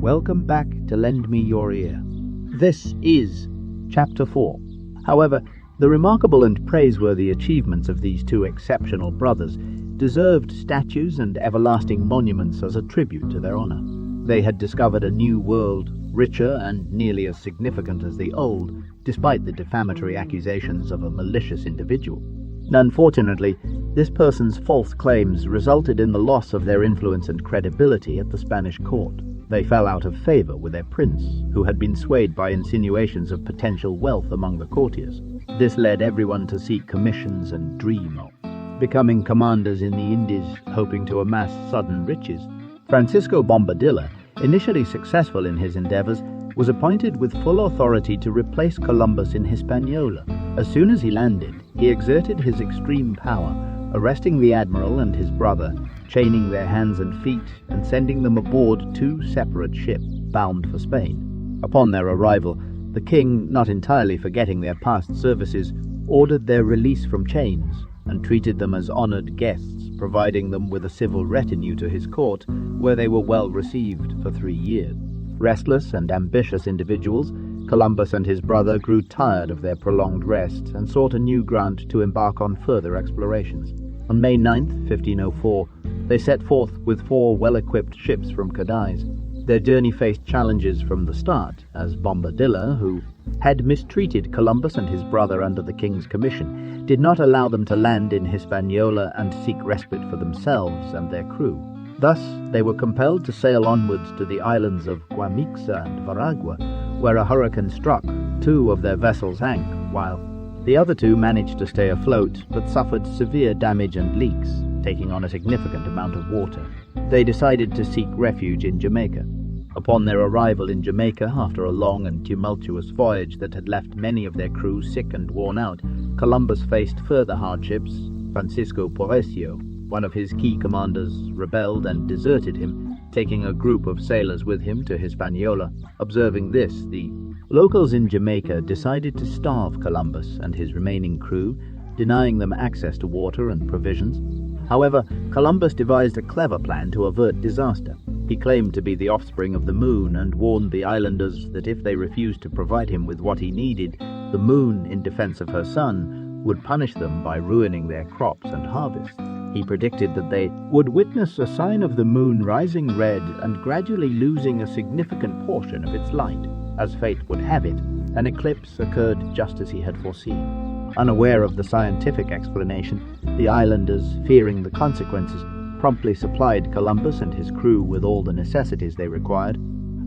Welcome back to Lend Me Your Ear. This is Chapter 4. However, the remarkable and praiseworthy achievements of these two exceptional brothers deserved statues and everlasting monuments as a tribute to their honor. They had discovered a new world, richer and nearly as significant as the old, despite the defamatory accusations of a malicious individual. Unfortunately, this person's false claims resulted in the loss of their influence and credibility at the Spanish court. They fell out of favor with their prince, who had been swayed by insinuations of potential wealth among the courtiers. This led everyone to seek commissions and dream of becoming commanders in the Indies, hoping to amass sudden riches. Francisco Bombadilla, initially successful in his endeavors, was appointed with full authority to replace Columbus in Hispaniola. As soon as he landed, he exerted his extreme power, arresting the admiral and his brother, chaining their hands and feet, and sending them aboard two separate ships bound for Spain. Upon their arrival, the king, not entirely forgetting their past services, ordered their release from chains and treated them as honored guests, providing them with a civil retinue to his court, where they were well received for 3 years. Restless and ambitious individuals, Columbus and his brother grew tired of their prolonged rest and sought a new ground to embark on further explorations. On May 9, 1504, they set forth with 4 well-equipped ships from Cadiz. Their journey faced challenges from the start, as Bombadilla, who had mistreated Columbus and his brother under the king's commission, did not allow them to land in Hispaniola and seek respite for themselves and their crew. Thus, they were compelled to sail onwards to the islands of Guamixa and Veragua, where a hurricane struck. 2 of their vessels sank, while the other 2 managed to stay afloat, but suffered severe damage and leaks, taking on a significant amount of water. They decided to seek refuge in Jamaica. Upon their arrival in Jamaica, after a long and tumultuous voyage that had left many of their crew sick and worn out, Columbus faced further hardships. Francisco Porrecio, one of his key commanders, rebelled and deserted him, taking a group of sailors with him to Hispaniola. Observing this, the locals in Jamaica decided to starve Columbus and his remaining crew, denying them access to water and provisions. However, Columbus devised a clever plan to avert disaster. He claimed to be the offspring of the moon and warned the islanders that if they refused to provide him with what he needed, the moon, in defense of her son, would punish them by ruining their crops and harvests. He predicted that they would witness a sign of the moon rising red and gradually losing a significant portion of its light. As fate would have it, an eclipse occurred just as he had foreseen. Unaware of the scientific explanation, the islanders, fearing the consequences, promptly supplied Columbus and his crew with all the necessities they required.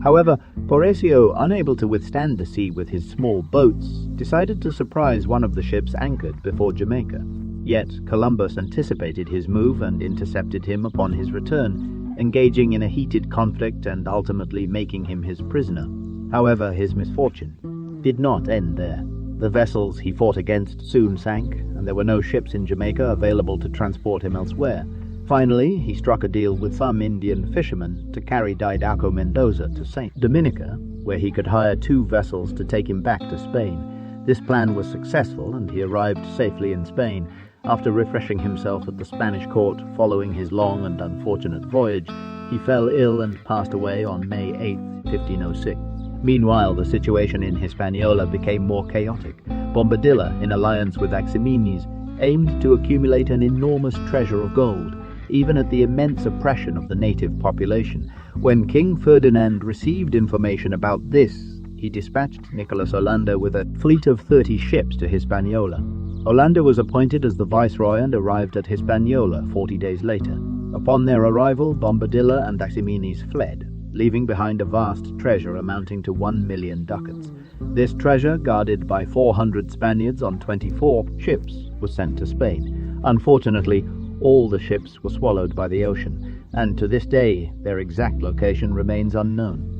However, Porrecio, unable to withstand the sea with his small boats, decided to surprise one of the ships anchored before Jamaica. Yet Columbus anticipated his move and intercepted him upon his return, engaging in a heated conflict and ultimately making him his prisoner. However, his misfortune did not end there. The vessels he fought against soon sank, and there were no ships in Jamaica available to transport him elsewhere. Finally, he struck a deal with some Indian fishermen to carry Didaco Mendoza to St. Dominica, where he could hire 2 vessels to take him back to Spain. This plan was successful, and he arrived safely in Spain. After refreshing himself at the Spanish court following his long and unfortunate voyage, he fell ill and passed away on May 8, 1506. Meanwhile, the situation in Hispaniola became more chaotic. Bombadilla, in alliance with Aximenes, aimed to accumulate an enormous treasure of gold, even at the immense oppression of the native population. When King Ferdinand received information about this, he dispatched Nicholas Orlando with a fleet of 30 ships to Hispaniola. Orlando was appointed as the viceroy and arrived at Hispaniola 40 days later. Upon their arrival, Bombadilla and Aximenes fled, leaving behind a vast treasure amounting to 1 million ducats. This treasure, guarded by 400 Spaniards on 24 ships, was sent to Spain. Unfortunately, all the ships were swallowed by the ocean, and to this day their exact location remains unknown.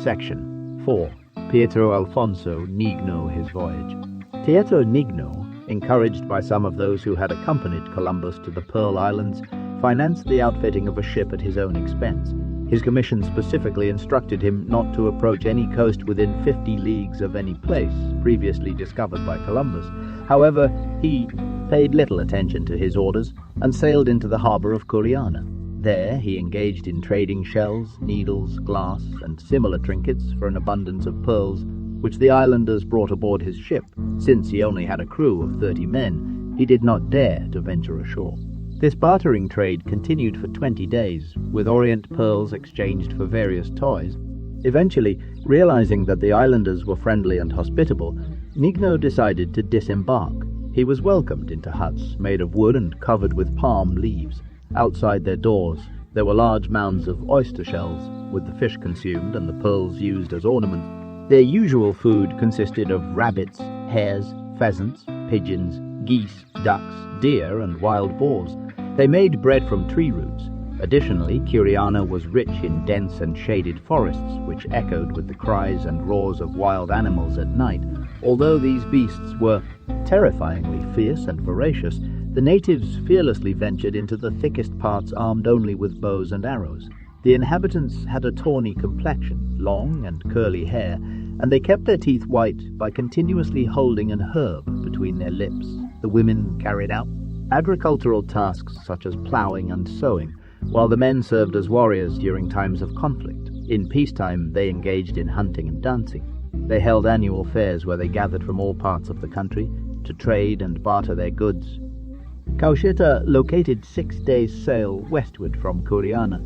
Section 4. Pietro Alfonso Nigno his voyage. Pietro Nigno, encouraged by some of those who had accompanied Columbus to the Pearl Islands, financed the outfitting of a ship at his own expense. His commission specifically instructed him not to approach any coast within 50 leagues of any place previously discovered by Columbus. However, he paid little attention to his orders and sailed into the harbor of Curiana. There he engaged in trading shells, needles, glass, and similar trinkets for an abundance of pearls, which the islanders brought aboard his ship. Since he only had a crew of 30 men, he did not dare to venture ashore. This bartering trade continued for 20 days, with Orient pearls exchanged for various toys. Eventually, realizing that the islanders were friendly and hospitable, Nigno decided to disembark. He was welcomed into huts made of wood and covered with palm leaves. Outside their doors, there were large mounds of oyster shells, with the fish consumed and the pearls used as ornaments. Their usual food consisted of rabbits, hares, pheasants, pigeons, geese, ducks, deer, and wild boars. They made bread from tree roots. Additionally, Curiana was rich in dense and shaded forests, which echoed with the cries and roars of wild animals at night. Although these beasts were terrifyingly fierce and voracious, the natives fearlessly ventured into the thickest parts armed only with bows and arrows. The inhabitants had a tawny complexion, long and curly hair, and they kept their teeth white by continuously holding an herb between their lips. The women carried out agricultural tasks such as ploughing and sowing, while the men served as warriors during times of conflict. In peacetime, they engaged in hunting and dancing. They held annual fairs where they gathered from all parts of the country to trade and barter their goods. Kaushita located 6 days' sail westward from Curiana.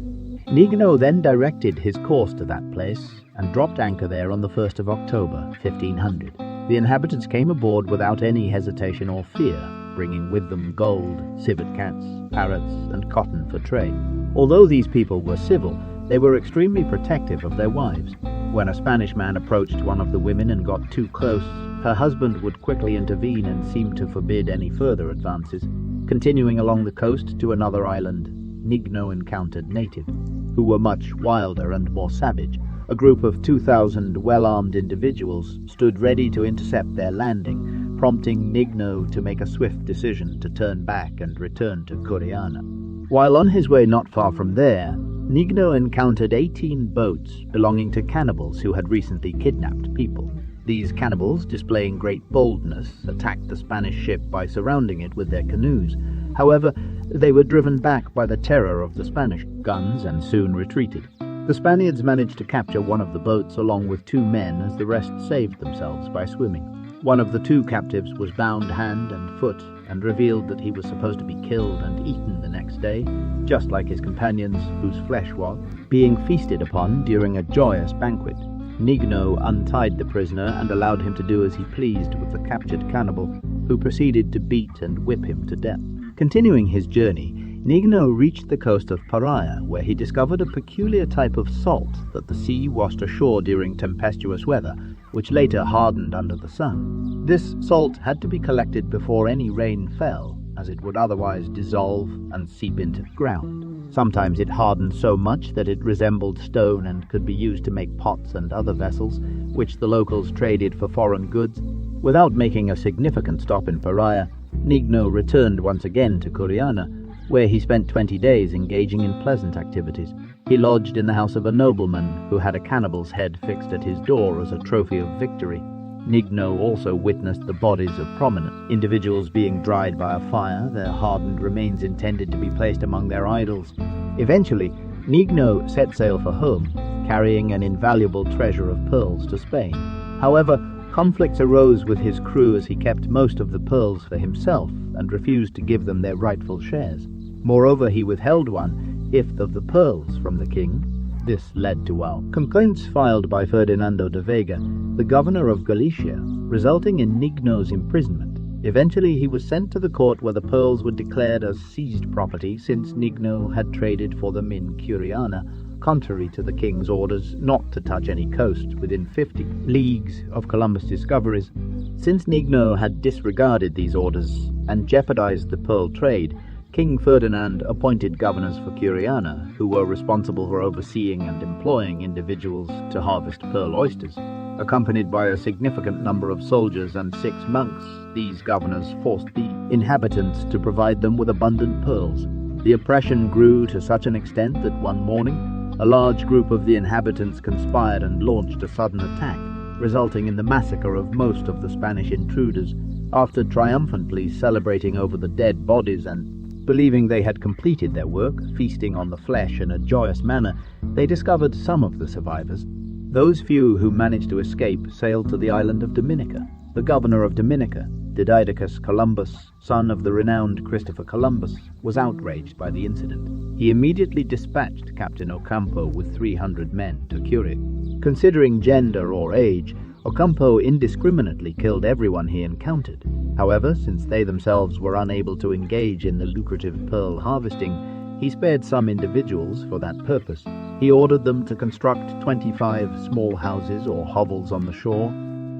Nigno then directed his course to that place and dropped anchor there on the 1st of October, 1500. The inhabitants came aboard without any hesitation or fear, bringing with them gold, civet cats, parrots, and cotton for trade. Although these people were civil, they were extremely protective of their wives. When a Spanish man approached one of the women and got too close, her husband would quickly intervene and seem to forbid any further advances. Continuing along the coast to another island, Nigno encountered natives, who were much wilder and more savage. A group of 2,000 well-armed individuals stood ready to intercept their landing, prompting Nigno to make a swift decision to turn back and return to Curiana. While on his way not far from there, Nigno encountered 18 boats belonging to cannibals who had recently kidnapped people. These cannibals, displaying great boldness, attacked the Spanish ship by surrounding it with their canoes. However, they were driven back by the terror of the Spanish guns and soon retreated. The Spaniards managed to capture one of the boats along with 2 men, as the rest saved themselves by swimming. One of the 2 captives was bound hand and foot and revealed that he was supposed to be killed and eaten the next day, just like his companions, whose flesh was being feasted upon during a joyous banquet. Nigno untied the prisoner and allowed him to do as he pleased with the captured cannibal, who proceeded to beat and whip him to death. Continuing his journey, Nigno reached the coast of Paria, where he discovered a peculiar type of salt that the sea washed ashore during tempestuous weather, which later hardened under the sun. This salt had to be collected before any rain fell, as it would otherwise dissolve and seep into the ground. Sometimes it hardened so much that it resembled stone and could be used to make pots and other vessels, which the locals traded for foreign goods. Without making a significant stop in Paria, Nigno returned once again to Curiana, where he spent 20 days engaging in pleasant activities. He lodged in the house of a nobleman who had a cannibal's head fixed at his door as a trophy of victory. Nigno also witnessed the bodies of prominent individuals being dried by a fire, their hardened remains intended to be placed among their idols. Eventually, Nigno set sail for home, carrying an invaluable treasure of pearls to Spain. However, conflicts arose with his crew as he kept most of the pearls for himself and refused to give them their rightful shares. Moreover, he withheld 1/5 of the pearls from the king. This led to complaints filed by Ferdinando de Vega, the governor of Galicia, resulting in Nigno's imprisonment. Eventually, he was sent to the court where the pearls were declared as seized property, since Nigno had traded for them in Curiana, contrary to the king's orders not to touch any coast within 50 leagues of Columbus' discoveries. Since Nigno had disregarded these orders and jeopardized the pearl trade, King Ferdinand appointed governors for Curiana, who were responsible for overseeing and employing individuals to harvest pearl oysters. Accompanied by a significant number of soldiers and 6 monks, these governors forced the inhabitants to provide them with abundant pearls. The oppression grew to such an extent that one morning, a large group of the inhabitants conspired and launched a sudden attack, resulting in the massacre of most of the Spanish intruders. After triumphantly celebrating over the dead bodies and Believing they had completed their work, feasting on the flesh in a joyous manner, they discovered some of the survivors. Those few who managed to escape sailed to the island of Dominica. The governor of Dominica, Didydicus Columbus, son of the renowned Christopher Columbus, was outraged by the incident. He immediately dispatched Captain Ocampo with 300 men to Curie. Considering gender or age, Ocampo indiscriminately killed everyone he encountered. However, since they themselves were unable to engage in the lucrative pearl harvesting, he spared some individuals for that purpose. He ordered them to construct 25 small houses or hovels on the shore,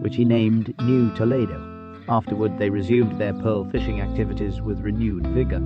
which he named New Toledo. Afterward, they resumed their pearl fishing activities with renewed vigor.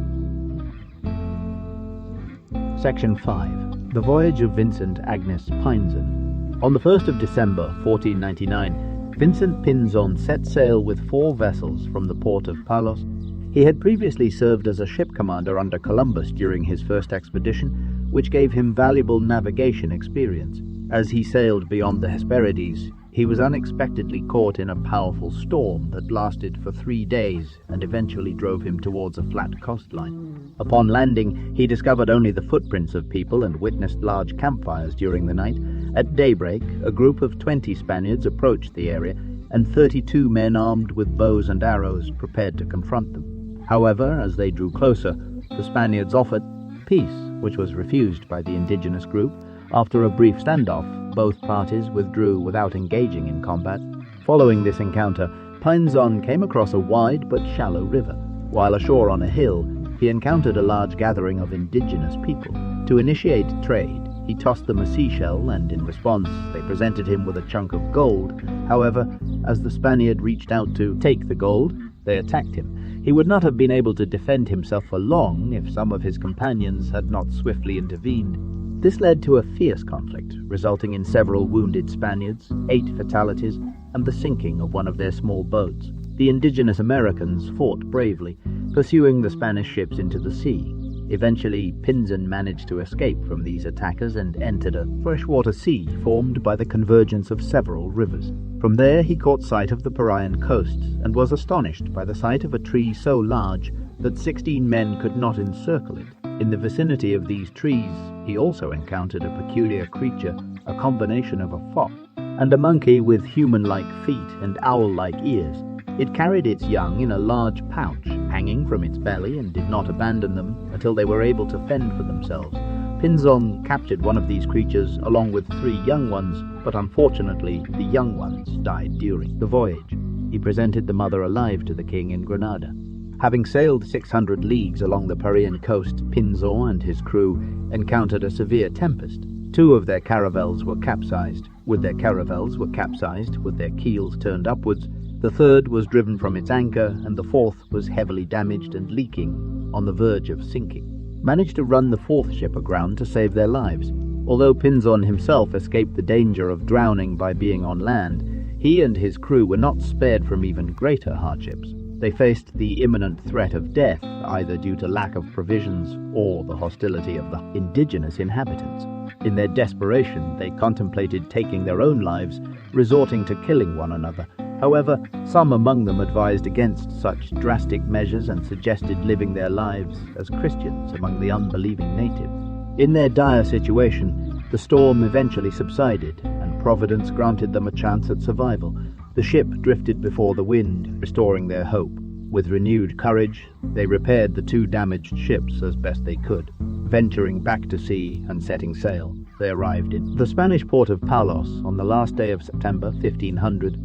Section 5. The Voyage of Vincent Agnes Pinzon. On the 1st of December, 1499, Vincent Pinzon set sail with 4 vessels from the port of Palos. He had previously served as a ship commander under Columbus during his first expedition, which gave him valuable navigation experience. As he sailed beyond the Hesperides, he was unexpectedly caught in a powerful storm that lasted for 3 days and eventually drove him towards a flat coastline. Upon landing, he discovered only the footprints of people and witnessed large campfires during the night. At daybreak, a group of 20 Spaniards approached the area, and 32 men armed with bows and arrows prepared to confront them. However, as they drew closer, the Spaniards offered peace, which was refused by the indigenous group. After a brief standoff, both parties withdrew without engaging in combat. Following this encounter, Pinzon came across a wide but shallow river. While ashore on a hill, he encountered a large gathering of indigenous people. To initiate trade, he tossed them a seashell, and in response, they presented him with a chunk of gold. However, as the Spaniard reached out to take the gold, they attacked him. He would not have been able to defend himself for long if some of his companions had not swiftly intervened. This led to a fierce conflict, resulting in several wounded Spaniards, 8 fatalities, and the sinking of one of their small boats. The indigenous Americans fought bravely, pursuing the Spanish ships into the sea. Eventually, Pinzon managed to escape from these attackers and entered a freshwater sea formed by the convergence of several rivers. From there, he caught sight of the Parian coast and was astonished by the sight of a tree so large that 16 men could not encircle it. In the vicinity of these trees, he also encountered a peculiar creature, a combination of a fox and a monkey with human-like feet and owl-like ears. It carried its young in a large pouch, hanging from its belly, and did not abandon them until they were able to fend for themselves. Pinzon captured one of these creatures along with 3 young ones, but unfortunately the young ones died during the voyage. He presented the mother alive to the king in Granada. Having sailed 600 leagues along the Parian coast, Pinzon and his crew encountered a severe tempest. 2 of their caravels were capsized. With their keels turned upwards, the 3rd was driven from its anchor, and the 4th was heavily damaged and leaking, on the verge of sinking. Managed to run the 4th ship aground to save their lives. Although Pinzon himself escaped the danger of drowning by being on land, he and his crew were not spared from even greater hardships. They faced the imminent threat of death, either due to lack of provisions or the hostility of the indigenous inhabitants. In their desperation, they contemplated taking their own lives, resorting to killing one another. However, some among them advised against such drastic measures and suggested living their lives as Christians among the unbelieving natives. In their dire situation, the storm eventually subsided, and Providence granted them a chance at survival. The ship drifted before the wind, restoring their hope. With renewed courage, they repaired the 2 damaged ships as best they could. Venturing back to sea and setting sail, they arrived in the Spanish port of Palos on the last day of September 1500.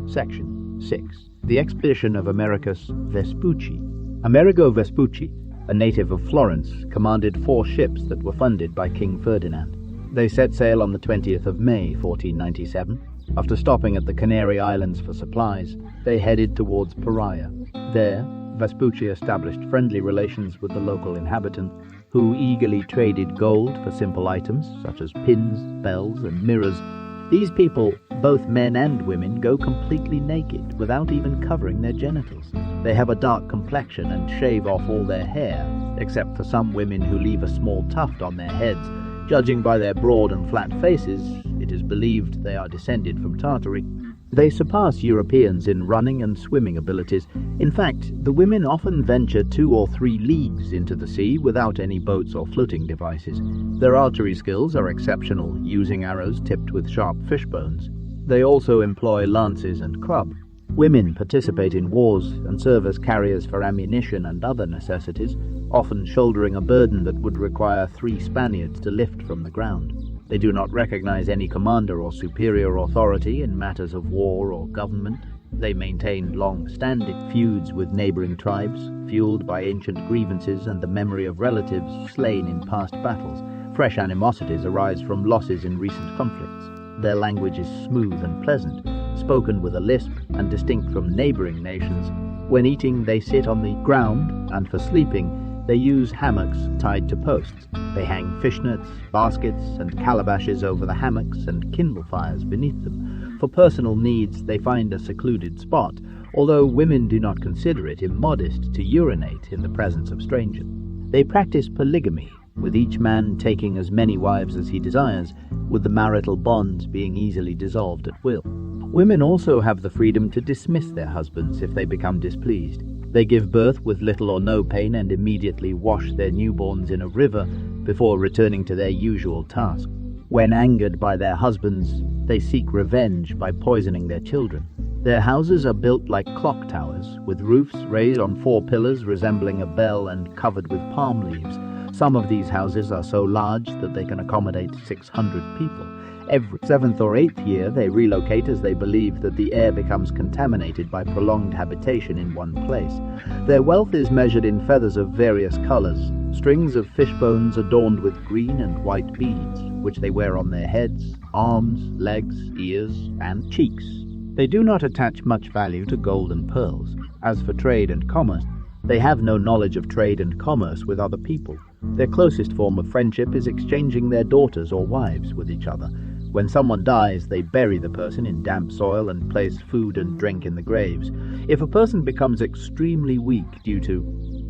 Section 6. The Expedition of Americus Vespucci. Amerigo Vespucci, a native of Florence, commanded 4 ships that were funded by King Ferdinand. They set sail on the 20th of May, 1497. After stopping at the Canary Islands for supplies, they headed towards Paria. There, Vespucci established friendly relations with the local inhabitants, who eagerly traded gold for simple items such as pins, bells, and mirrors. These people, both men and women, go completely naked without even covering their genitals. They have a dark complexion and shave off all their hair, except for some women who leave a small tuft on their heads. Judging by their broad and flat faces, it is believed they are descended from Tartary. They surpass Europeans in running and swimming abilities. In fact, the women often venture 2 or 3 leagues into the sea without any boats or floating devices. Their archery skills are exceptional, using arrows tipped with sharp fish bones. They also employ lances and club. Women participate in wars and serve as carriers for ammunition and other necessities, often shouldering a burden that would require 3 Spaniards to lift from the ground. They do not recognize any commander or superior authority in matters of war or government. They maintain long-standing feuds with neighboring tribes, fueled by ancient grievances and the memory of relatives slain in past battles. Fresh animosities arise from losses in recent conflicts. Their language is smooth and pleasant, spoken with a lisp and distinct from neighboring nations. When eating, they sit on the ground, and for sleeping, they use hammocks tied to posts. They hang fishnets, baskets, and calabashes over the hammocks and kindle fires beneath them. For personal needs, they find a secluded spot, although women do not consider it immodest to urinate in the presence of strangers. They practice polygamy, with each man taking as many wives as he desires, with the marital bonds being easily dissolved at will. Women also have the freedom to dismiss their husbands if they become displeased. They give birth with little or no pain and immediately wash their newborns in a river before returning to their usual task. When angered by their husbands, they seek revenge by poisoning their children. Their houses are built like clock towers, with roofs raised on 4 pillars resembling a bell and covered with palm leaves. Some of these houses are so large that they can accommodate 600 people. Every 7th or 8th year they relocate as they believe that the air becomes contaminated by prolonged habitation in one place. Their wealth is measured in feathers of various colors, strings of fish bones adorned with green and white beads, which they wear on their heads, arms, legs, ears, and cheeks. They do not attach much value to gold and pearls. As for trade and commerce, they have no knowledge of trade and commerce with other people. Their closest form of friendship is exchanging their daughters or wives with each other. When someone dies, they bury the person in damp soil and place food and drink in the graves. If a person becomes extremely weak due to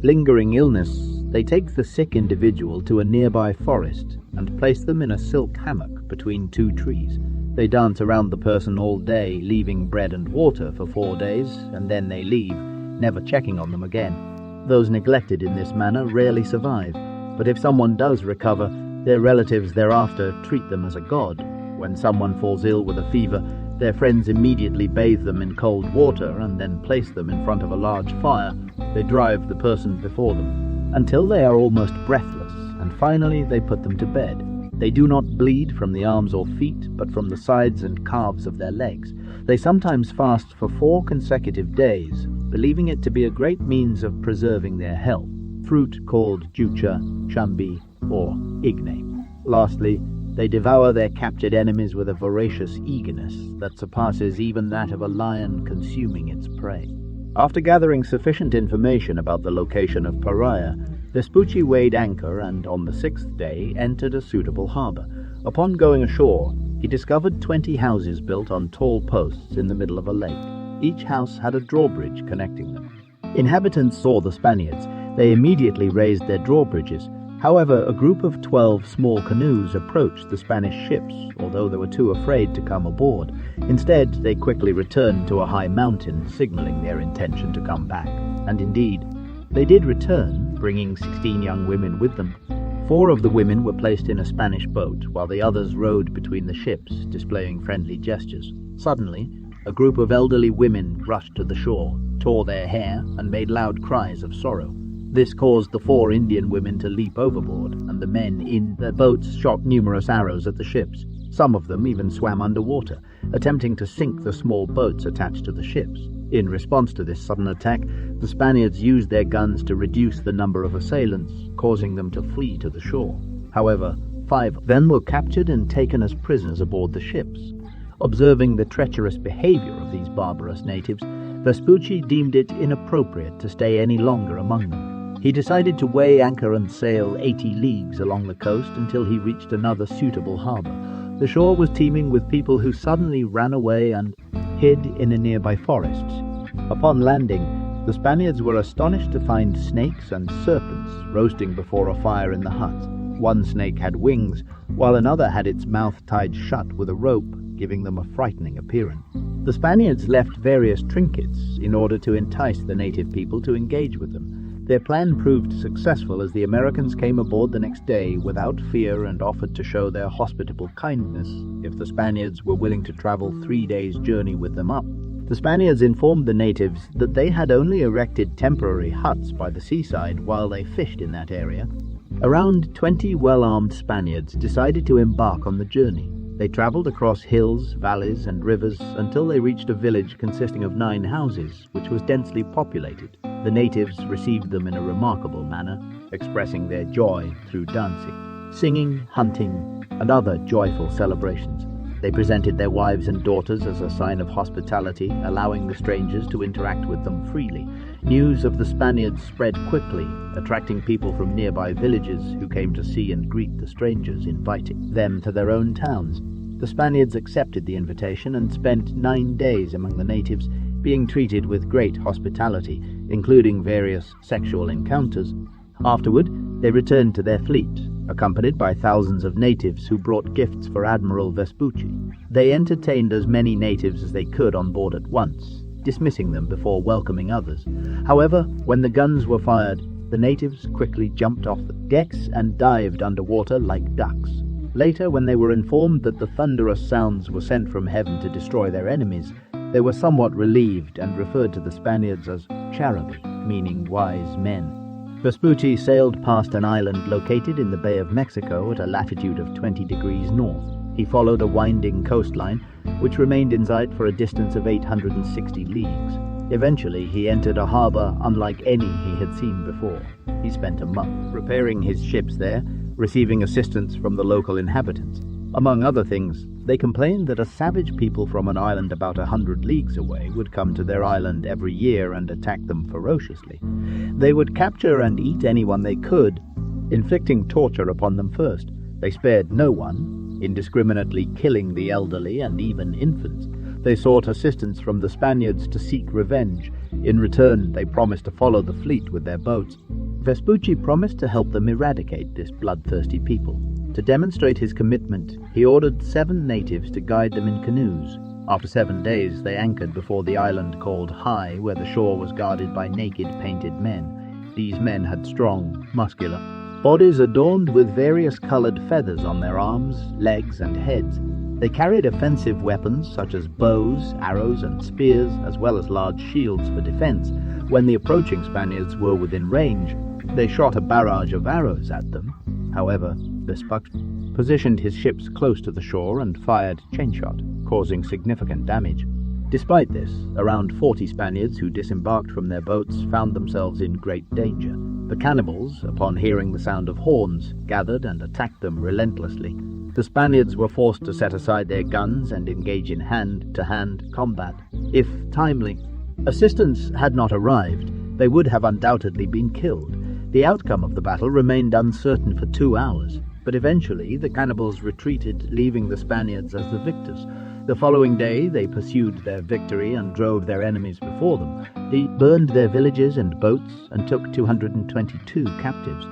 lingering illness, they take the sick individual to a nearby forest and place them in a silk hammock between 2 trees. They dance around the person all day, leaving bread and water for 4 days, and then they leave, never checking on them again. Those neglected in this manner rarely survive, but if someone does recover, their relatives thereafter treat them as a god. When someone falls ill with a fever, their friends immediately bathe them in cold water and then place them in front of a large fire. They drive the person before them until they are almost breathless, and finally they put them to bed. They do not bleed from the arms or feet, but from the sides and calves of their legs. They sometimes fast for 4 consecutive days, believing it to be a great means of preserving their health. Fruit called jucha, chambi, or igne. Lastly, they devour their captured enemies with a voracious eagerness that surpasses even that of a lion consuming its prey. After gathering sufficient information about the location of Paria, Vespucci weighed anchor and on the 6th day entered a suitable harbor. Upon going ashore, he discovered 20 houses built on tall posts in the middle of a lake. Each house had a drawbridge connecting them. Inhabitants saw the Spaniards. They immediately raised their drawbridges. However, a group of 12 small canoes approached the Spanish ships, although they were too afraid to come aboard. Instead, they quickly returned to a high mountain, signaling their intention to come back. And indeed, they did return, bringing 16 young women with them. 4 of the women were placed in a Spanish boat, while the others rowed between the ships, displaying friendly gestures. Suddenly, a group of elderly women rushed to the shore, tore their hair, and made loud cries of sorrow. This caused the 4 Indian women to leap overboard, and the men in their boats shot numerous arrows at the ships. Some of them even swam underwater, attempting to sink the small boats attached to the ships. In response to this sudden attack, the Spaniards used their guns to reduce the number of assailants, causing them to flee to the shore. However, 5 of them were captured and taken as prisoners aboard the ships. Observing the treacherous behavior of these barbarous natives, Vespucci deemed it inappropriate to stay any longer among them. He decided to weigh anchor and sail 80 leagues along the coast until he reached another suitable harbor. The shore was teeming with people who suddenly ran away and hid in a nearby forest. Upon landing, the Spaniards were astonished to find snakes and serpents roasting before a fire in the hut. One snake had wings, while another had its mouth tied shut with a rope giving them a frightening appearance. The Spaniards left various trinkets in order to entice the native people to engage with them. Their plan proved successful as the Americans came aboard the next day without fear and offered to show their hospitable kindness if the Spaniards were willing to travel 3 days' journey with them up. The Spaniards informed the natives that they had only erected temporary huts by the seaside while they fished in that area. Around 20 well-armed Spaniards decided to embark on the journey. They traveled across hills, valleys, and rivers until they reached a village consisting of 9 houses, which was densely populated. The natives received them in a remarkable manner, expressing their joy through dancing, singing, hunting, and other joyful celebrations. They presented their wives and daughters as a sign of hospitality, allowing the strangers to interact with them freely. News of the Spaniards spread quickly, attracting people from nearby villages who came to see and greet the strangers, inviting them to their own towns. The Spaniards accepted the invitation and spent 9 days among the natives, being treated with great hospitality, including various sexual encounters. Afterward, they returned to their fleet, accompanied by thousands of natives who brought gifts for Admiral Vespucci. They entertained as many natives as they could on board at once, dismissing them before welcoming others. However, when the guns were fired, the natives quickly jumped off the decks and dived underwater like ducks. Later, when they were informed that the thunderous sounds were sent from heaven to destroy their enemies, they were somewhat relieved and referred to the Spaniards as Charabi, meaning wise men. Vespucci sailed past an island located in the Bay of Mexico at a latitude of 20 degrees north. He followed a winding coastline, which remained in sight for a distance of 860 leagues. Eventually, he entered a harbor unlike any he had seen before. He spent a month repairing his ships there, receiving assistance from the local inhabitants. Among other things, they complained that a savage people from an island about 100 leagues away would come to their island every year and attack them ferociously. They would capture and eat anyone they could, inflicting torture upon them first. They spared no one, indiscriminately killing the elderly and even infants. They sought assistance from the Spaniards to seek revenge. In return, they promised to follow the fleet with their boats. Vespucci promised to help them eradicate this bloodthirsty people. To demonstrate his commitment, he ordered 7 natives to guide them in canoes. After 7 days, they anchored before the island called High, where the shore was guarded by naked, painted men. These men had strong, muscular bodies adorned with various colored feathers on their arms, legs, and heads. They carried offensive weapons such as bows, arrows, and spears, as well as large shields for defense. When the approaching Spaniards were within range, they shot a barrage of arrows at them. However, Vespucci positioned his ships close to the shore and fired chain shot, causing significant damage. Despite this, around 40 Spaniards who disembarked from their boats found themselves in great danger. The cannibals, upon hearing the sound of horns, gathered and attacked them relentlessly. The Spaniards were forced to set aside their guns and engage in hand-to-hand combat. If timely assistance had not arrived, they would have undoubtedly been killed. The outcome of the battle remained uncertain for 2 hours, but eventually the cannibals retreated, leaving the Spaniards as the victors. The following day they pursued their victory and drove their enemies before them. They burned their villages and boats and took 222 captives.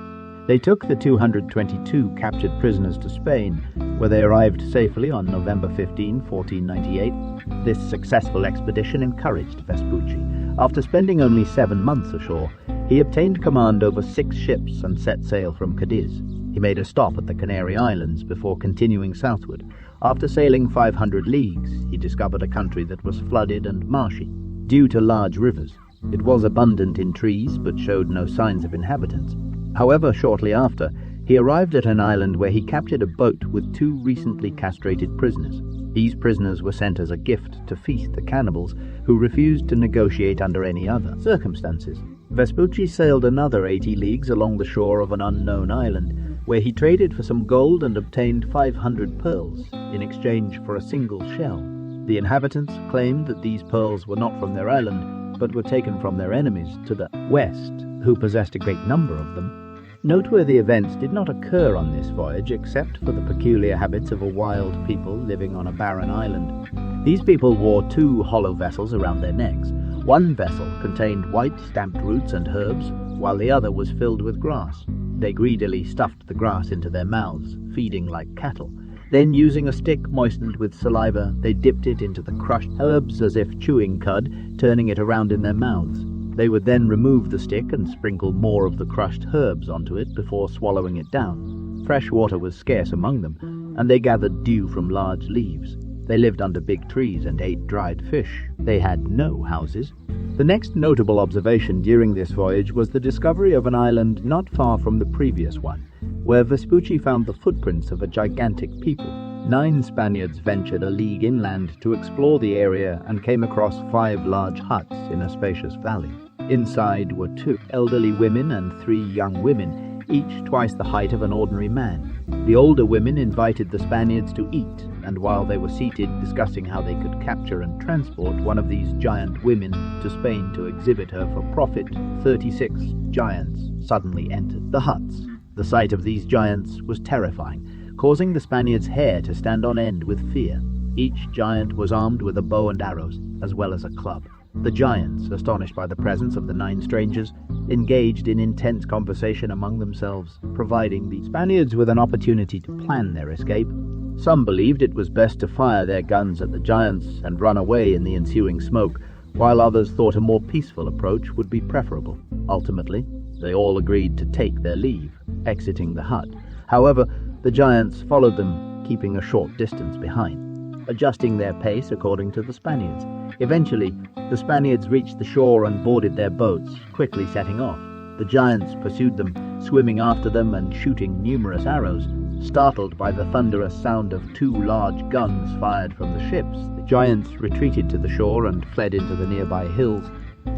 They took the 222 captured prisoners to Spain, where they arrived safely on November 15, 1498. This successful expedition encouraged Vespucci. After spending only 7 months ashore, he obtained command over 6 ships and set sail from Cadiz. He made a stop at the Canary Islands before continuing southward. After sailing 500 leagues, he discovered a country that was flooded and marshy, due to large rivers. It was abundant in trees, but showed no signs of inhabitants. However, shortly after, he arrived at an island where he captured a boat with 2 recently castrated prisoners. These prisoners were sent as a gift to feast the cannibals, who refused to negotiate under any other circumstances. Vespucci sailed another 80 leagues along the shore of an unknown island, where he traded for some gold and obtained 500 pearls in exchange for a single shell. The inhabitants claimed that these pearls were not from their island, but were taken from their enemies to the west, who possessed a great number of them. Noteworthy events did not occur on this voyage except for the peculiar habits of a wild people living on a barren island. These people wore 2 hollow vessels around their necks. One vessel contained white stamped roots and herbs, while the other was filled with grass. They greedily stuffed the grass into their mouths, feeding like cattle. Then, using a stick moistened with saliva, they dipped it into the crushed herbs as if chewing cud, turning it around in their mouths. They would then remove the stick and sprinkle more of the crushed herbs onto it before swallowing it down. Fresh water was scarce among them, and they gathered dew from large leaves. They lived under big trees and ate dried fish. They had no houses. The next notable observation during this voyage was the discovery of an island not far from the previous one, where Vespucci found the footprints of a gigantic people. 9 Spaniards ventured a league inland to explore the area and came across 5 large huts in a spacious valley. Inside were 2 elderly women and 3 young women, each twice the height of an ordinary man. The older women invited the Spaniards to eat, and while they were seated discussing how they could capture and transport one of these giant women to Spain to exhibit her for profit, 36 giants suddenly entered the huts. The sight of these giants was terrifying, causing the Spaniards' hair to stand on end with fear. Each giant was armed with a bow and arrows, as well as a club. The giants, astonished by the presence of the 9 strangers, engaged in intense conversation among themselves, providing the Spaniards with an opportunity to plan their escape. Some believed it was best to fire their guns at the giants and run away in the ensuing smoke, while others thought a more peaceful approach would be preferable. Ultimately, they all agreed to take their leave, exiting the hut. However, the giants followed them, keeping a short distance behind, adjusting their pace according to the Spaniards. Eventually, the Spaniards reached the shore and boarded their boats, quickly setting off. The giants pursued them, swimming after them and shooting numerous arrows. Startled by the thunderous sound of 2 large guns fired from the ships, the giants retreated to the shore and fled into the nearby hills.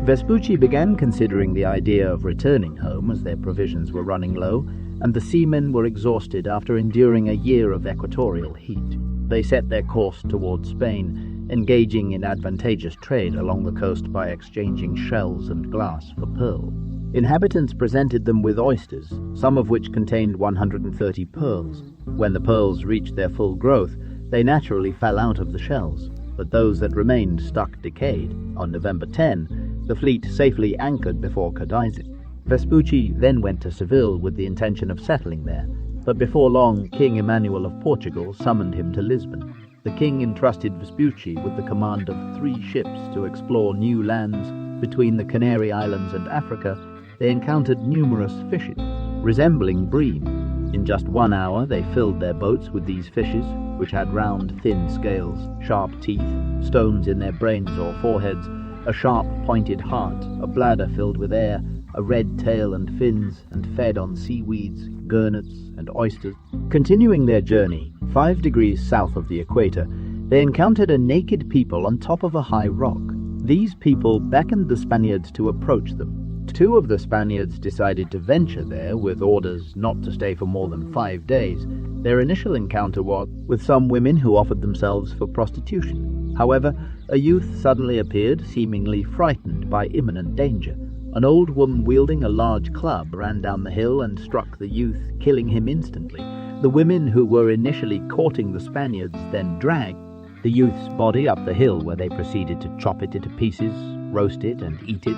Vespucci began considering the idea of returning home as their provisions were running low, and the seamen were exhausted after enduring a year of equatorial heat. They set their course towards Spain, engaging in advantageous trade along the coast by exchanging shells and glass for pearl. Inhabitants presented them with oysters, some of which contained 130 pearls. When the pearls reached their full growth, they naturally fell out of the shells, but those that remained stuck decayed. On November 10, the fleet safely anchored before Cadiz. Vespucci then went to Seville with the intention of settling there, but before long King Emmanuel of Portugal summoned him to Lisbon. The king entrusted Vespucci with the command of 3 ships to explore new lands between the Canary Islands and Africa. They encountered numerous fishes, resembling bream. In just 1 hour they filled their boats with these fishes, which had round, thin scales, sharp teeth, stones in their brains or foreheads, a sharp, pointed heart, a bladder filled with air, a red tail and fins, and fed on seaweeds, gurnets, and oysters. Continuing their journey, 5 degrees south of the equator, they encountered a naked people on top of a high rock. These people beckoned the Spaniards to approach them. 2 of the Spaniards decided to venture there with orders not to stay for more than 5 days. Their initial encounter was with some women who offered themselves for prostitution. However, a youth suddenly appeared, seemingly frightened by imminent danger. An old woman wielding a large club ran down the hill and struck the youth, killing him instantly. The women who were initially courting the Spaniards then dragged the youth's body up the hill, where they proceeded to chop it into pieces, roast it, and eat it.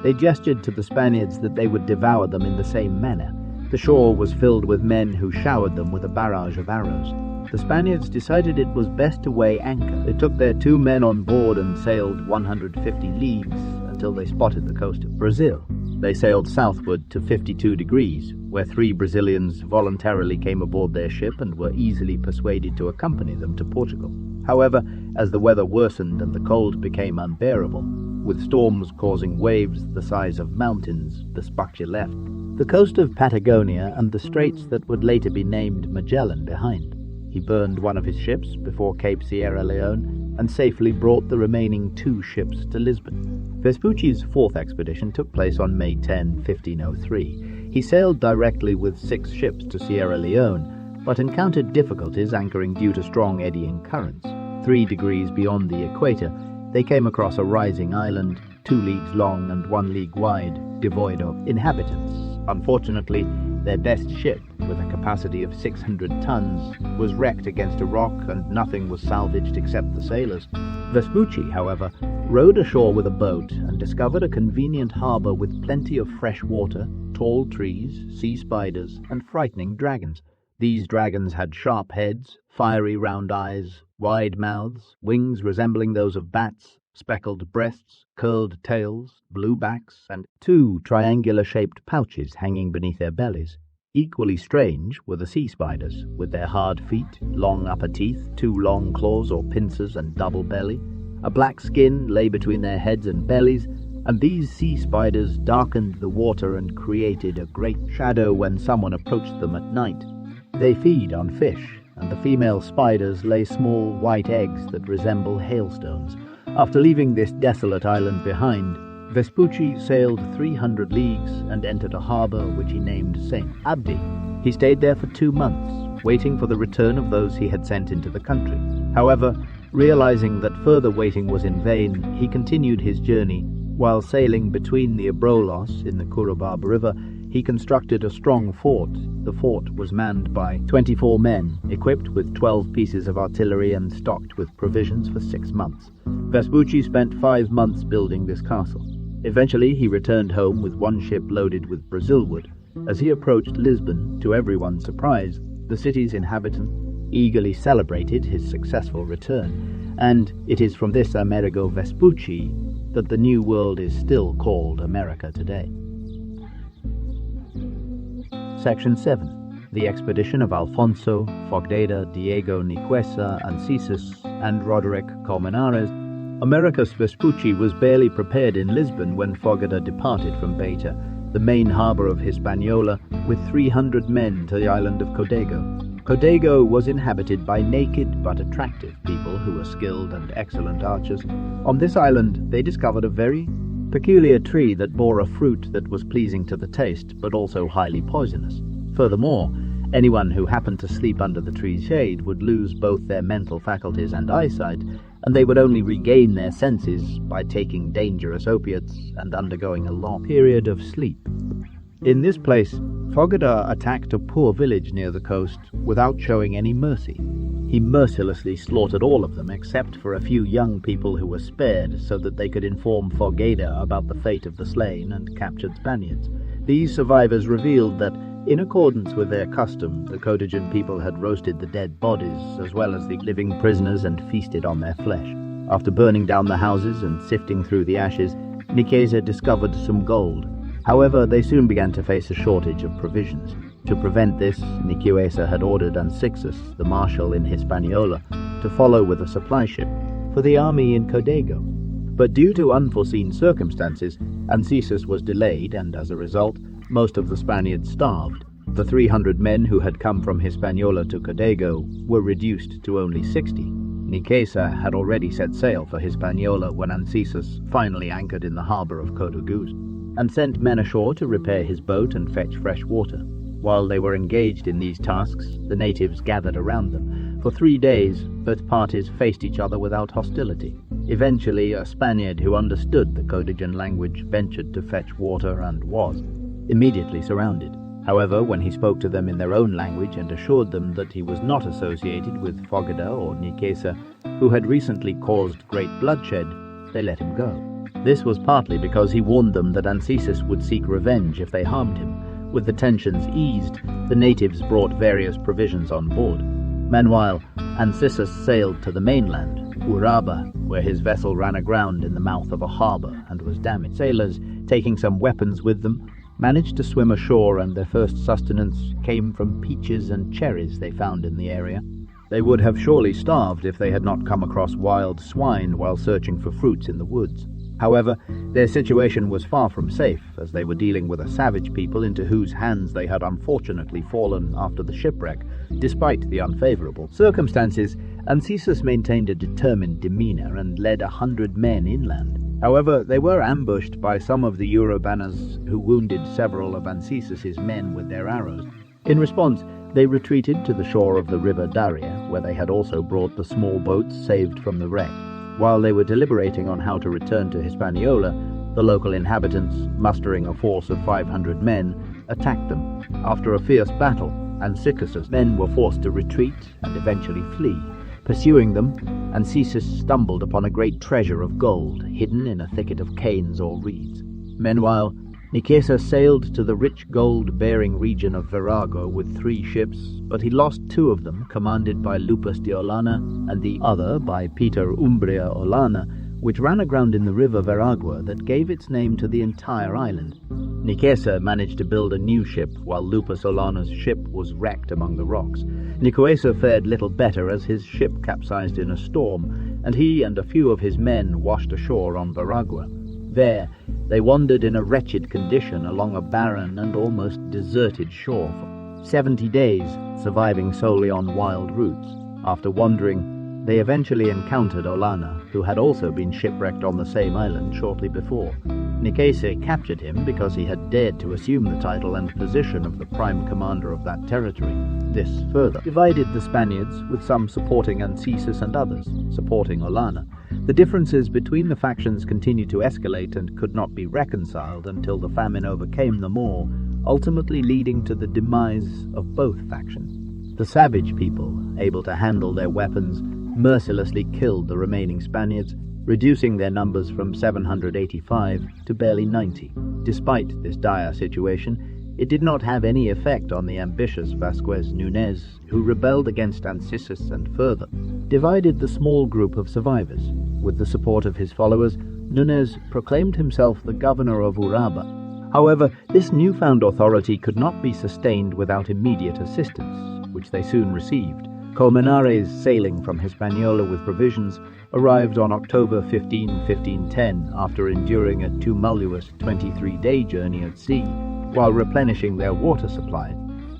They gestured to the Spaniards that they would devour them in the same manner. The shore was filled with men who showered them with a barrage of arrows. The Spaniards decided it was best to weigh anchor. They took their 2 men on board and sailed 150 leagues until they spotted the coast of Brazil. They sailed southward to 52 degrees, where 3 Brazilians voluntarily came aboard their ship and were easily persuaded to accompany them to Portugal. However, as the weather worsened and the cold became unbearable, with storms causing waves the size of mountains, Vespucci left the coast of Patagonia and the straits that would later be named Magellan behind. He burned one of his ships before Cape Sierra Leone and safely brought the remaining 2 ships to Lisbon. Vespucci's 4th expedition took place on May 10, 1503. He sailed directly with 6 ships to Sierra Leone, but encountered difficulties anchoring due to strong eddying currents. 3 degrees beyond the equator, they came across a rising island, 2 leagues long and 1 league wide, devoid of inhabitants. Unfortunately, their best ship, with a capacity of 600 tons, was wrecked against a rock and nothing was salvaged except the sailors. Vespucci, however, rowed ashore with a boat and discovered a convenient harbour with plenty of fresh water, tall trees, sea spiders, and frightening dragons. These dragons had sharp heads, fiery round eyes, wide mouths, wings resembling those of bats, speckled breasts, curled tails, blue backs, and 2 triangular-shaped pouches hanging beneath their bellies. Equally strange were the sea spiders, with their hard feet, long upper teeth, 2 long claws or pincers and double belly. A black skin lay between their heads and bellies, and these sea spiders darkened the water and created a great shadow when someone approached them at night. They feed on fish, and the female spiders lay small white eggs that resemble hailstones. After leaving this desolate island behind, Vespucci sailed 300 leagues and entered a harbour which he named St. Abdi. He stayed there for 2 months, waiting for the return of those he had sent into the country. However, realizing that further waiting was in vain, he continued his journey. While sailing between the Abrolhos in the Curubab River, he constructed a strong fort. The fort was manned by 24 men, equipped with 12 pieces of artillery and stocked with provisions for 6 months. Vespucci spent 5 months building this castle. Eventually, he returned home with 1 ship loaded with Brazilwood. As he approached Lisbon, to everyone's surprise, the city's inhabitants eagerly celebrated his successful return, and it is from this Amerigo Vespucci that the New World is still called America today. Section 7. The expedition of Alfonso, Fogdeda, Diego Nicuesa, Ancísas, and Roderick Colmenares. Americus Vespucci was barely prepared in Lisbon when Fogdeda departed from Beta, the main harbour of Hispaniola, with 300 men to the island of Codego. Codego was inhabited by naked but attractive people who were skilled and excellent archers. On this island they discovered a very peculiar tree that bore a fruit that was pleasing to the taste, but also highly poisonous. Furthermore, anyone who happened to sleep under the tree's shade would lose both their mental faculties and eyesight, and they would only regain their senses by taking dangerous opiates and undergoing a long period of sleep. In this place, Fogdeda attacked a poor village near the coast without showing any mercy. He mercilessly slaughtered all of them except for a few young people who were spared so that they could inform Fogdeda about the fate of the slain and captured Spaniards. These survivors revealed that, in accordance with their custom, the Cotajan people had roasted the dead bodies as well as the living prisoners and feasted on their flesh. After burning down the houses and sifting through the ashes, Nicuesa discovered some gold. However, they soon began to face a shortage of provisions. To prevent this, Nicuesa had ordered Ancísas, the marshal in Hispaniola, to follow with a supply ship for the army in Codego. But due to unforeseen circumstances, Ancísas was delayed, and as a result, most of the Spaniards starved. The 300 men who had come from Hispaniola to Codego were reduced to only 60. Nicuesa had already set sail for Hispaniola when Ancísas finally anchored in the harbour of Cotogouz, and sent men ashore to repair his boat and fetch fresh water. While they were engaged in these tasks, the natives gathered around them. For 3 days, both parties faced each other without hostility. Eventually, a Spaniard who understood the Cotajan language ventured to fetch water and was immediately surrounded. However, when he spoke to them in their own language and assured them that he was not associated with Fogdeda or Nicuesa, who had recently caused great bloodshed, they let him go. This was partly because he warned them that Ancísas would seek revenge if they harmed him. With the tensions eased, the natives brought various provisions on board. Meanwhile, Ancísas sailed to the mainland, Uraba, where his vessel ran aground in the mouth of a harbour and was damaged. Sailors, taking some weapons with them, managed to swim ashore, and their first sustenance came from peaches and cherries they found in the area. They would have surely starved if they had not come across wild swine while searching for fruits in the woods. However, their situation was far from safe, as they were dealing with a savage people into whose hands they had unfortunately fallen after the shipwreck. Despite the unfavourable circumstances, Ancísas maintained a determined demeanour and led 100 men inland. However, they were ambushed by some of the Urubanas, who wounded several of Ancísas's men with their arrows. In response, they retreated to the shore of the river Daria, where they had also brought the small boats saved from the wreck. While they were deliberating on how to return to Hispaniola, the local inhabitants, mustering a force of 500 men, attacked them. After a fierce battle, Ancísas's men were forced to retreat and eventually flee. Pursuing them, Ancísas stumbled upon a great treasure of gold hidden in a thicket of canes or reeds. Meanwhile, Nicacer sailed to the rich gold-bearing region of Virago with 3 ships, but he lost 2 of them, commanded by Lupus de Olana and the other by Peter Umbria Olana, which ran aground in the river Veragua that gave its name to the entire island. Nicacer managed to build a new ship, while Lupus Olana's ship was wrecked among the rocks. Nicacer fared little better as his ship capsized in a storm, and he and a few of his men washed ashore on Veragua. There, they wandered in a wretched condition along a barren and almost deserted shore for 70 days, surviving solely on wild roots. After wandering, they eventually encountered Olana, who had also been shipwrecked on the same island shortly before. Nicacer captured him because he had dared to assume the title and position of the prime commander of that territory. This further divided the Spaniards, with some supporting Anchises and others supporting Olana. The differences between the factions continued to escalate and could not be reconciled until the famine overcame them all, ultimately leading to the demise of both factions. The savage people, able to handle their weapons, mercilessly killed the remaining Spaniards, reducing their numbers from 785 to barely 90. Despite this dire situation, it did not have any effect on the ambitious Vasquez Nunez, who rebelled against Anchises and further divided the small group of survivors. With the support of his followers, Nunez proclaimed himself the governor of Uraba. However, this newfound authority could not be sustained without immediate assistance, which they soon received. Colmenares, sailing from Hispaniola with provisions, arrived on October 15, 1510, after enduring a tumultuous 23-day journey at sea, while replenishing their water supply.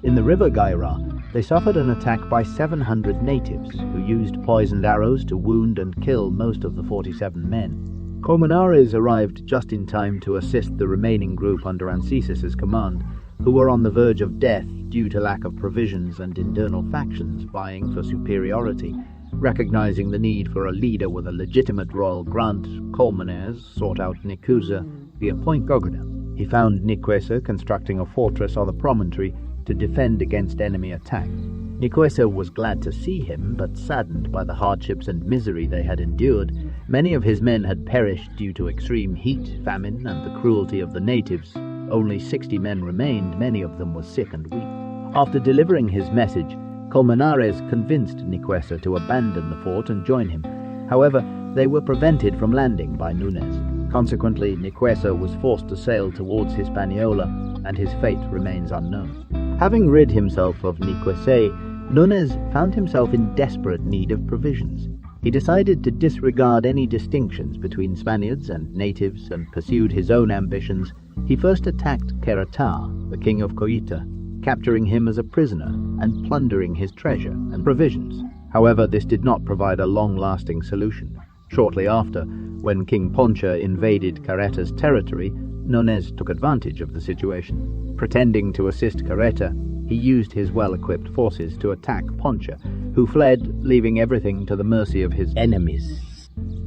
In the river Gaira, they suffered an attack by 700 natives, who used poisoned arrows to wound and kill most of the 47 men. Colmenares arrived just in time to assist the remaining group under Anchises' command, who were on the verge of death due to lack of provisions and internal factions vying for superiority. Recognizing the need for a leader with a legitimate royal grant, Colmenares sought out Nicuza via Point Gogoda. He found Nicueza constructing a fortress on the promontory to defend against enemy attack. Nicueza was glad to see him, but saddened by the hardships and misery they had endured. Many of his men had perished due to extreme heat, famine, and the cruelty of the natives. Only 60 men remained, many of them were sick and weak. After delivering his message, Colmenares convinced Nicueza to abandon the fort and join him. However, they were prevented from landing by Nunez. Consequently, Nicueza was forced to sail towards Hispaniola, and his fate remains unknown. Having rid himself of Nicueza, Nunez found himself in desperate need of provisions. He decided to disregard any distinctions between Spaniards and natives and pursued his own ambitions. He first attacked Querétaro, the king of Coita, capturing him as a prisoner and plundering his treasure and provisions. However, this did not provide a long-lasting solution. Shortly after, when King Poncha invaded Carreta's territory, Nunez took advantage of the situation. Pretending to assist Carreta, he used his well-equipped forces to attack Poncha, who fled, leaving everything to the mercy of his enemies.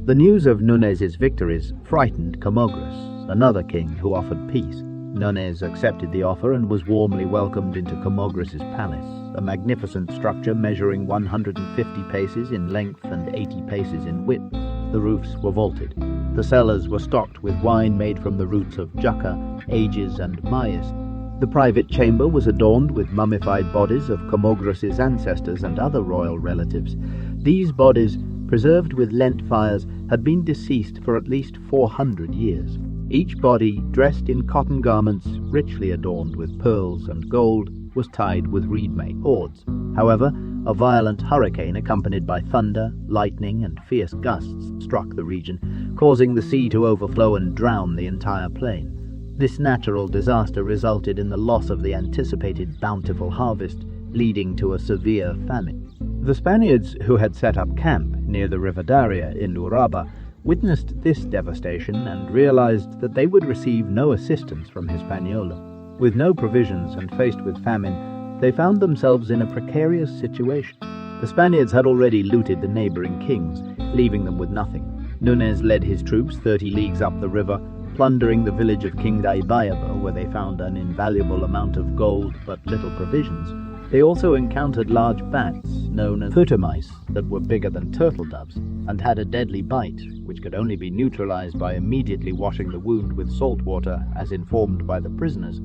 The news of Nunez's victories frightened Camogris, another king who offered peace. Nunez accepted the offer and was warmly welcomed into Camogris' palace, a magnificent structure measuring 150 paces in length and 80 paces in width. The roofs were vaulted. The cellars were stocked with wine made from the roots of jucca, ages, and maíz. The private chamber was adorned with mummified bodies of Camogris' ancestors and other royal relatives. These bodies, preserved with Lent fires, had been deceased for at least 400 years. Each body, dressed in cotton garments richly adorned with pearls and gold, was tied with reed-made cords. However, a violent hurricane accompanied by thunder, lightning, and fierce gusts struck the region, causing the sea to overflow and drown the entire plain. This natural disaster resulted in the loss of the anticipated bountiful harvest, leading to a severe famine. The Spaniards, who had set up camp near the River Daria in Uraba, witnessed this devastation and realized that they would receive no assistance from Hispaniola. With no provisions and faced with famine, they found themselves in a precarious situation. The Spaniards had already looted the neighboring kings, leaving them with nothing. Nunez led his troops 30 leagues up the river, plundering the village of King Daibayaba, where they found an invaluable amount of gold but little provisions. They also encountered large bats, known as putermice that were bigger than turtle doves and had a deadly bite, which could only be neutralized by immediately washing the wound with salt water, as informed by the prisoners.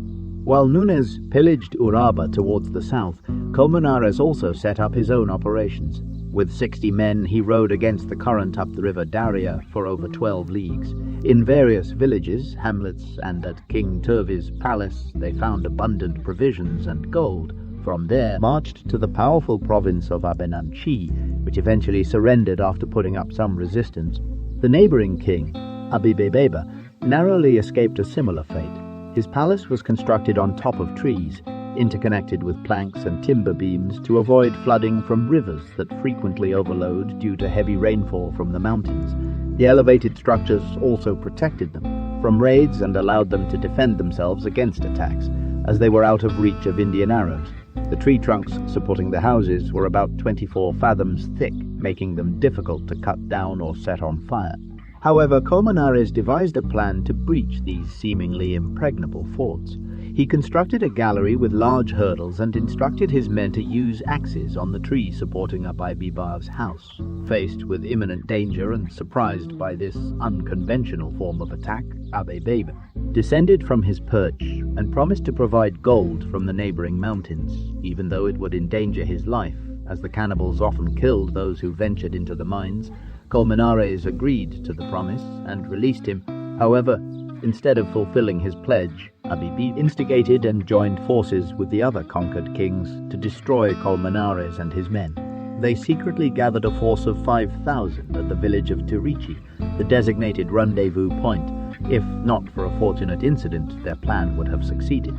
While Nunes pillaged Uraba towards the south, Colmenares also set up his own operations. With 60 men, he rowed against the current up the river Daria for over 12 leagues. In various villages, hamlets, and at King Turvi's palace, they found abundant provisions and gold. From there, marched to the powerful province of Abenanchi, which eventually surrendered after putting up some resistance. The neighboring king, Abibebeba, narrowly escaped a similar fate. His palace was constructed on top of trees, interconnected with planks and timber beams to avoid flooding from rivers that frequently overload due to heavy rainfall from the mountains. The elevated structures also protected them from raids and allowed them to defend themselves against attacks, as they were out of reach of Indian arrows. The tree trunks supporting the houses were about 24 fathoms thick, making them difficult to cut down or set on fire. However, Colmenares devised a plan to breach these seemingly impregnable forts. He constructed a gallery with large hurdles and instructed his men to use axes on the tree supporting Abibebab's house. Faced with imminent danger and surprised by this unconventional form of attack, Abibeba descended from his perch and promised to provide gold from the neighboring mountains, even though it would endanger his life, as the cannibals often killed those who ventured into the mines. Colmenares agreed to the promise and released him. However, instead of fulfilling his pledge, Abibeba instigated and joined forces with the other conquered kings to destroy Colmenares and his men. They secretly gathered a force of 5,000 at the village of Tirichi, the designated rendezvous point. If not for a fortunate incident, their plan would have succeeded.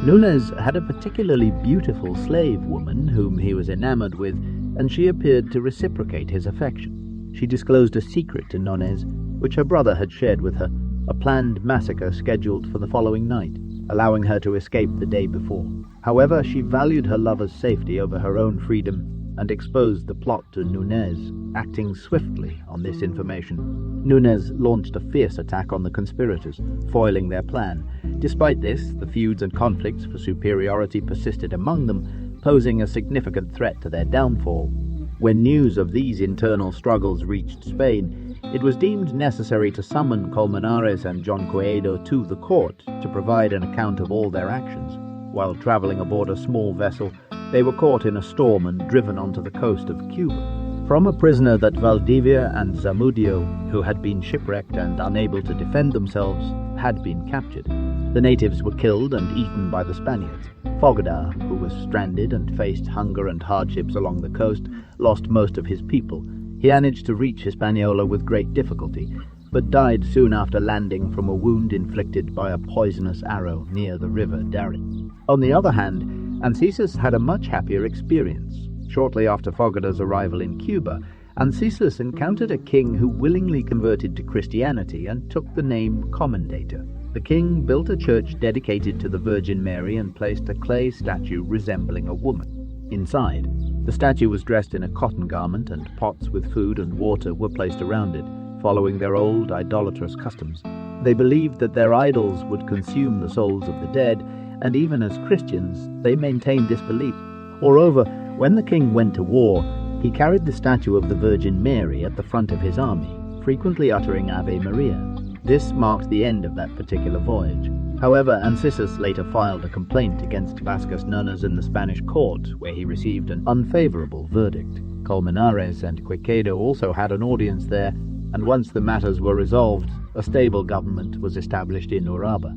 Nunes had a particularly beautiful slave woman whom he was enamored with, and she appeared to reciprocate his affection. She disclosed a secret to Nunes, which her brother had shared with her, a planned massacre scheduled for the following night, allowing her to escape the day before. However, she valued her lover's safety over her own freedom and exposed the plot to Nunes, acting swiftly on this information. Nunes launched a fierce attack on the conspirators, foiling their plan. Despite this, the feuds and conflicts for superiority persisted among them, posing a significant threat to their downfall. When news of these internal struggles reached Spain, it was deemed necessary to summon Colmenares and Jonqueado to the court to provide an account of all their actions. While traveling aboard a small vessel, they were caught in a storm and driven onto the coast of Cuba. From a prisoner that Valdivia and Zamudio, who had been shipwrecked and unable to defend themselves, had been captured. The natives were killed and eaten by the Spaniards. Fogada, who was stranded and faced hunger and hardships along the coast, lost most of his people. He managed to reach Hispaniola with great difficulty, but died soon after landing from a wound inflicted by a poisonous arrow near the river Darien. On the other hand, Ancisas had a much happier experience. Shortly after Fogada's arrival in Cuba, Ancisas encountered a king who willingly converted to Christianity and took the name Commendator. The king built a church dedicated to the Virgin Mary and placed a clay statue resembling a woman. Inside, the statue was dressed in a cotton garment, and pots with food and water were placed around it, following their old idolatrous customs. They believed that their idols would consume the souls of the dead, and even as Christians, they maintained this belief. Moreover, when the king went to war, he carried the statue of the Virgin Mary at the front of his army, frequently uttering Ave Maria. This marked the end of that particular voyage. However, Ancisas later filed a complaint against Vasquez Nunes in the Spanish court, where he received an unfavorable verdict. Colmenares and Quequedo also had an audience there, and once the matters were resolved, a stable government was established in Uraba.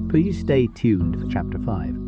Please stay tuned for Chapter 5.